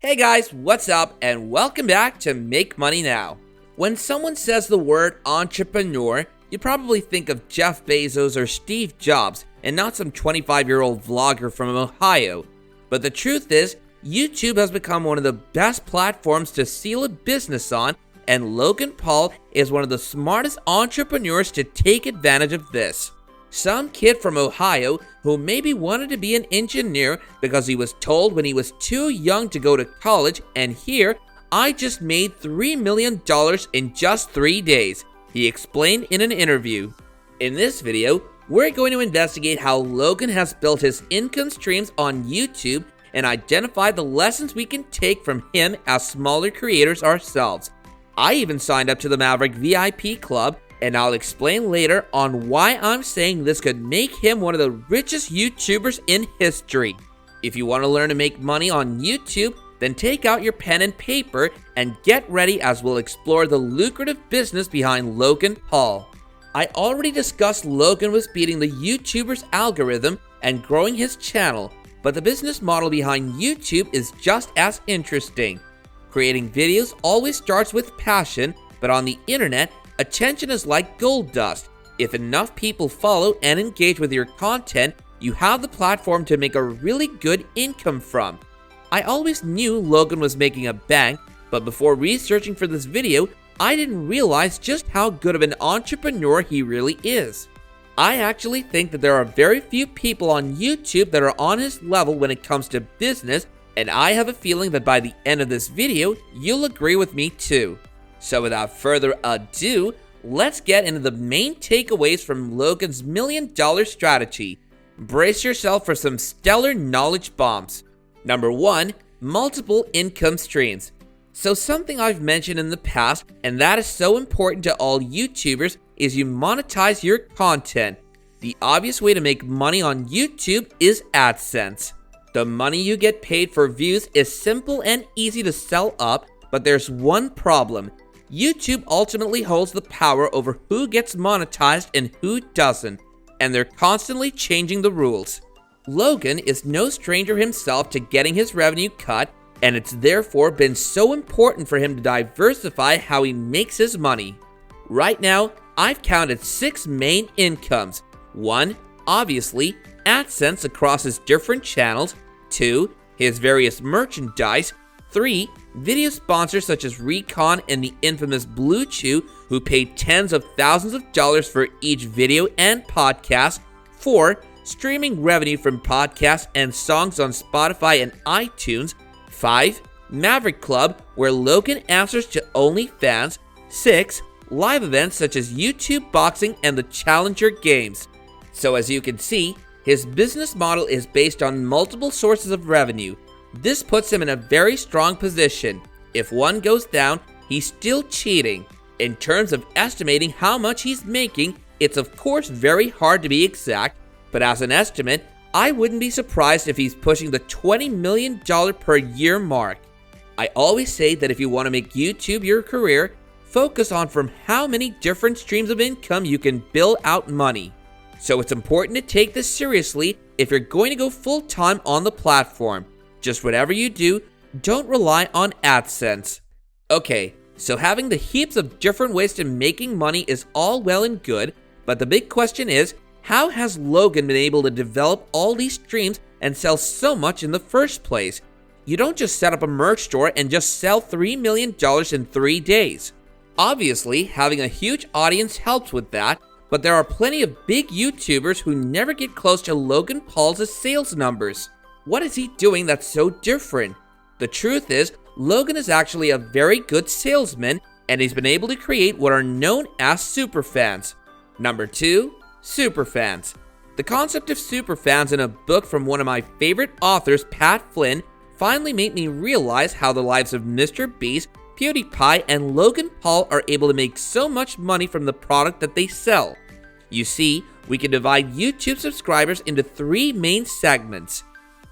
Hey guys, what's up and welcome back to Make Money Now. When someone says the word entrepreneur, you probably think of Jeff Bezos or Steve Jobs and not some 25-year-old vlogger from Ohio. But the truth is, YouTube has become one of the best platforms to seal a business on, and Logan Paul is one of the smartest entrepreneurs to take advantage of this. Some kid from Ohio who maybe wanted to be an engineer because he was told when he was too young to go to college, and here, I just made $3 million in just 3 days, he explained in an interview. In this video, we're going to investigate how Logan has built his income streams on YouTube and identify the lessons we can take from him as smaller creators ourselves. I even signed up to the Maverick VIP Club, and I'll explain later on why I'm saying this could make him one of the richest YouTubers in history. If you want to learn to make money on YouTube, then take out your pen and paper and get ready as we'll explore the lucrative business behind Logan Paul. I already discussed Logan was beating the YouTuber's algorithm and growing his channel, but the business model behind YouTube is just as interesting. Creating videos always starts with passion, but on the internet, attention is like gold dust. If enough people follow and engage with your content, you have the platform to make a really good income from. I always knew Logan was making a bank, but before researching for this video, I didn't realize just how good of an entrepreneur he really is. I actually think that there are very few people on YouTube that are on his level when it comes to business, and I have a feeling that by the end of this video, you'll agree with me too. So without further ado, let's get into the main takeaways from Logan's $1 million strategy. Brace yourself for some stellar knowledge bombs. Number 1, multiple income streams. So something I've mentioned in the past, and that is so important to all YouTubers, is you monetize your content. The obvious way to make money on YouTube is AdSense. The money you get paid for views is simple and easy to sell up, but there's one problem. YouTube ultimately holds the power over who gets monetized and who doesn't, and they're constantly changing the rules. Logan is no stranger himself to getting his revenue cut, and it's therefore been so important for him to diversify how he makes his money. Right now, I've counted 6 main incomes. 1, obviously, AdSense across his different channels. 2, his various merchandise. 3, video sponsors such as Recon and the infamous Blue Chew, who paid tens of thousands of dollars for each video and podcast. 4, streaming revenue from podcasts and songs on Spotify and iTunes. 5, Maverick Club, where Logan answers to OnlyFans. 6, live events such as YouTube Boxing and the Challenger Games. So as you can see, his business model is based on multiple sources of revenue. This puts him in a very strong position. If one goes down, he's still cheating. In terms of estimating how much he's making, it's of course very hard to be exact, but as an estimate, I wouldn't be surprised if he's pushing the $20 million per year mark. I always say that if you want to make YouTube your career, focus on from how many different streams of income you can bill out money. So it's important to take this seriously if you're going to go full-time on the platform. Just whatever you do, don't rely on AdSense. Okay, so having the heaps of different ways to making money is all well and good, but the big question is, how has Logan been able to develop all these streams and sell so much in the first place? You don't just set up a merch store and just sell $3 million in 3 days. Obviously, having a huge audience helps with that, but there are plenty of big YouTubers who never get close to Logan Paul's sales numbers. What is he doing that's so different? The truth is, Logan is actually a very good salesman, and he's been able to create what are known as superfans. Number 2, superfans. The concept of superfans in a book from one of my favorite authors, Pat Flynn, finally made me realize how the lives of MrBeast, PewDiePie, and Logan Paul are able to make so much money from the product that they sell. You see, we can divide YouTube subscribers into 3 main segments.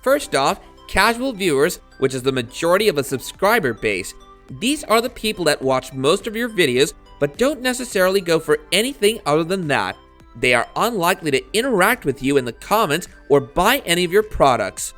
First off, casual viewers, which is the majority of a subscriber base. These are the people that watch most of your videos, but don't necessarily go for anything other than that. They are unlikely to interact with you in the comments or buy any of your products.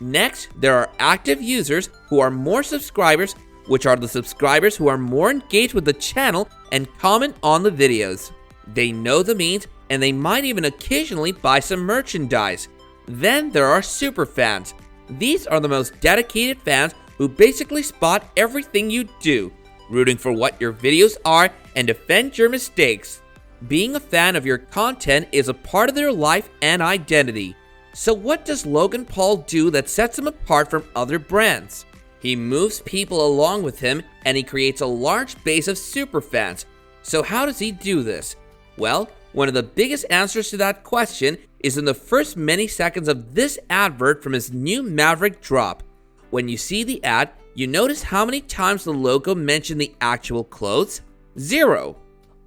Next, there are active users who are more subscribers, which are the subscribers who are more engaged with the channel and comment on the videos. They know the memes, and they might even occasionally buy some merchandise. Then there are super fans. These are the most dedicated fans who basically spot everything you do, rooting for what your videos are and defend your mistakes. Being a fan of your content is a part of their life and identity. So what does Logan Paul do that sets him apart from other brands? He moves people along with him, and he creates a large base of super fans. So how does he do this? Well, one of the biggest answers to that question is in the first many seconds of this advert from his new Maverick drop. When you see the ad, you notice how many times the logo mentioned the actual clothes? 0.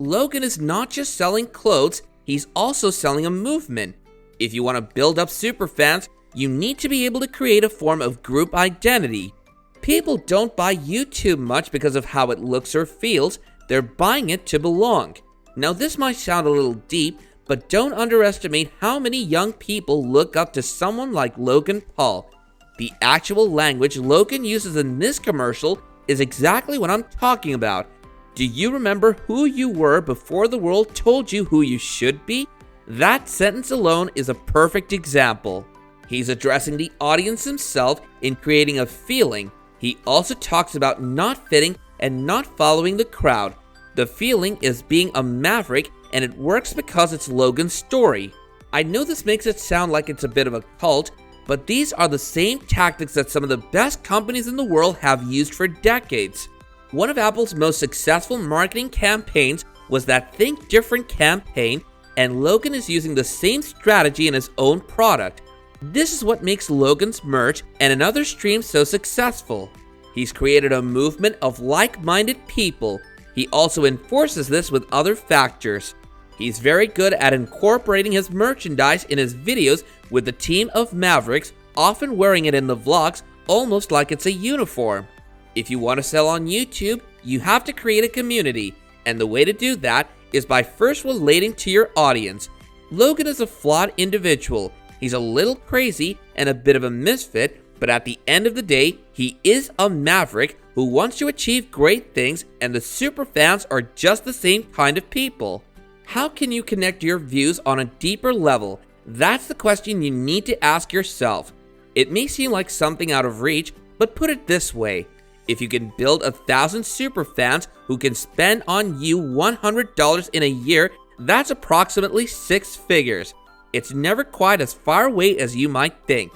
Logan is not just selling clothes, he's also selling a movement. If you want to build up superfans, you need to be able to create a form of group identity. People don't buy YouTube much because of how it looks or feels, they're buying it to belong. Now this might sound a little deep, but don't underestimate how many young people look up to someone like Logan Paul. The actual language Logan uses in this commercial is exactly what I'm talking about. Do you remember who you were before the world told you who you should be? That sentence alone is a perfect example. He's addressing the audience himself in creating a feeling. He also talks about not fitting and not following the crowd. The feeling is being a maverick, and it works because it's Logan's story. I know this makes it sound like it's a bit of a cult, but these are the same tactics that some of the best companies in the world have used for decades. One of Apple's most successful marketing campaigns was that Think Different campaign, and Logan is using the same strategy in his own product. This is what makes Logan's merch and another stream so successful. He's created a movement of like-minded people. He also enforces this with other factors. He's very good at incorporating his merchandise in his videos with the team of Mavericks, often wearing it in the vlogs almost like it's a uniform. If you want to sell on YouTube, you have to create a community, and the way to do that is by first relating to your audience. Logan is a flawed individual. He's a little crazy and a bit of a misfit, but at the end of the day, he is a maverick who wants to achieve great things, and the super fans are just the same kind of people. How can you connect your views on a deeper level? That's the question you need to ask yourself. It may seem like something out of reach, but put it this way. If you can build 1,000 super fans who can spend on you $100 in a year, that's approximately 6 figures. It's never quite as far away as you might think.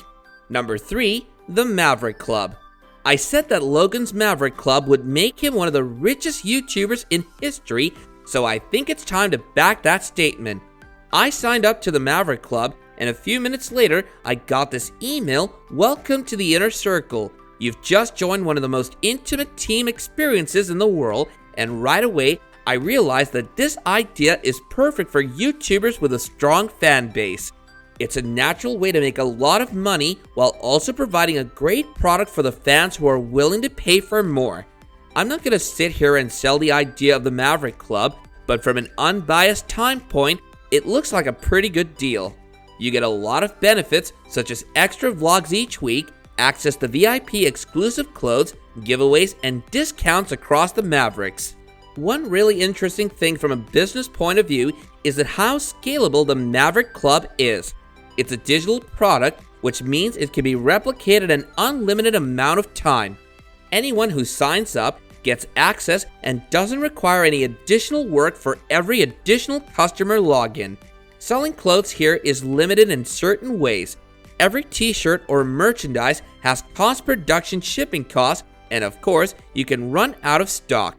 Number 3, the Maverick Club. I said that Logan's Maverick Club would make him one of the richest YouTubers in history, so I think it's time to back that statement. I signed up to the Maverick Club, and a few minutes later, I got this email, "Welcome to the inner circle. You've just joined one of the most intimate team experiences in the world," and right away, I realized that this idea is perfect for YouTubers with a strong fan base. It's a natural way to make a lot of money while also providing a great product for the fans who are willing to pay for more. I'm not going to sit here and sell the idea of the Maverick Club, but from an unbiased time point, it looks like a pretty good deal. You get a lot of benefits such as extra vlogs each week, access to VIP exclusive clothes, giveaways, and discounts across the Mavericks. One really interesting thing from a business point of view is that how scalable the Maverick Club is. It's a digital product, which means it can be replicated an unlimited amount of time. Anyone who signs up gets access and doesn't require any additional work for every additional customer login. Selling clothes here is limited in certain ways. Every t-shirt or merchandise has cost production shipping costs, and of course, you can run out of stock.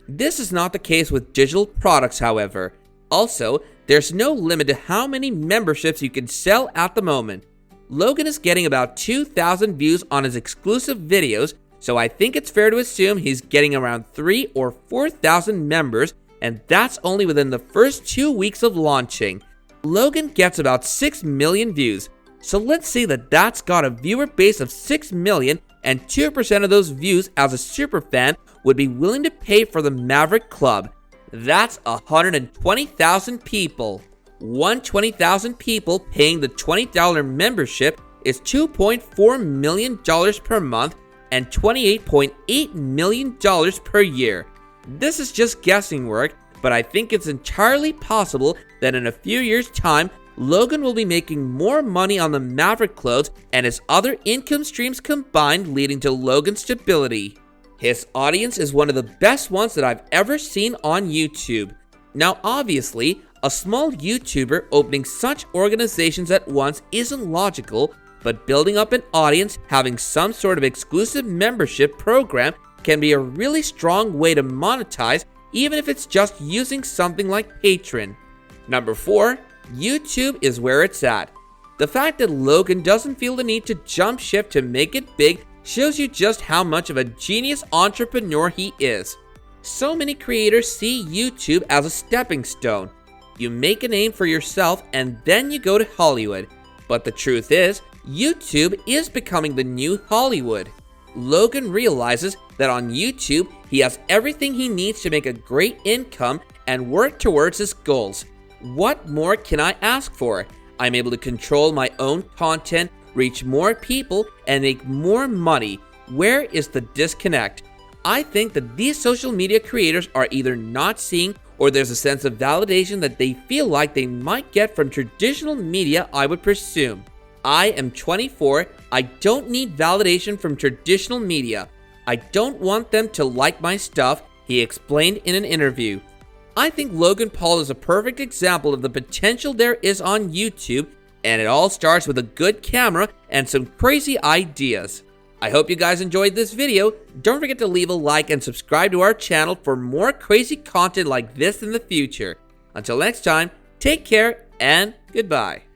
This is not the case with digital products, however. Also, there's no limit to how many memberships you can sell at the moment. Logan is getting about 2,000 views on his exclusive videos, so I think it's fair to assume he's getting around 3,000 or 4,000 members, and that's only within the first 2 weeks of launching. Logan gets about 6 million views, so let's say that that's got a viewer base of 6 million, and 2% of those views as a superfan would be willing to pay for the Maverick Club. That's 120,000 people. 120,000 people paying the $20 membership is $2.4 million per month and $28.8 million per year. This is just guessing work, but I think it's entirely possible that in a few years' time, Logan will be making more money on the Maverick clothes and his other income streams combined, leading to Logan's stability. His audience is one of the best ones that I've ever seen on YouTube. Now obviously, a small YouTuber opening such organizations at once isn't logical, but building up an audience, having some sort of exclusive membership program can be a really strong way to monetize, even if it's just using something like Patreon. Number 4. YouTube is where it's at. The fact that Logan doesn't feel the need to jump ship to make it big shows you just how much of a genius entrepreneur he is. So many creators see YouTube as a stepping stone. You make a name for yourself and then you go to Hollywood. But the truth is, YouTube is becoming the new Hollywood. Logan realizes that on YouTube, he has everything he needs to make a great income and work towards his goals. What more can I ask for? I'm able to control my own content, reach more people, and make more money. Where is the disconnect? I think that these social media creators are either not seeing, or there's a sense of validation that they feel like they might get from traditional media, I would presume. I am 24, I don't need validation from traditional media. I don't want them to like my stuff, he explained in an interview. I think Logan Paul is a perfect example of the potential there is on YouTube, and it all starts with a good camera and some crazy ideas. I hope you guys enjoyed this video. Don't forget to leave a like and subscribe to our channel for more crazy content like this in the future. Until next time, take care and goodbye.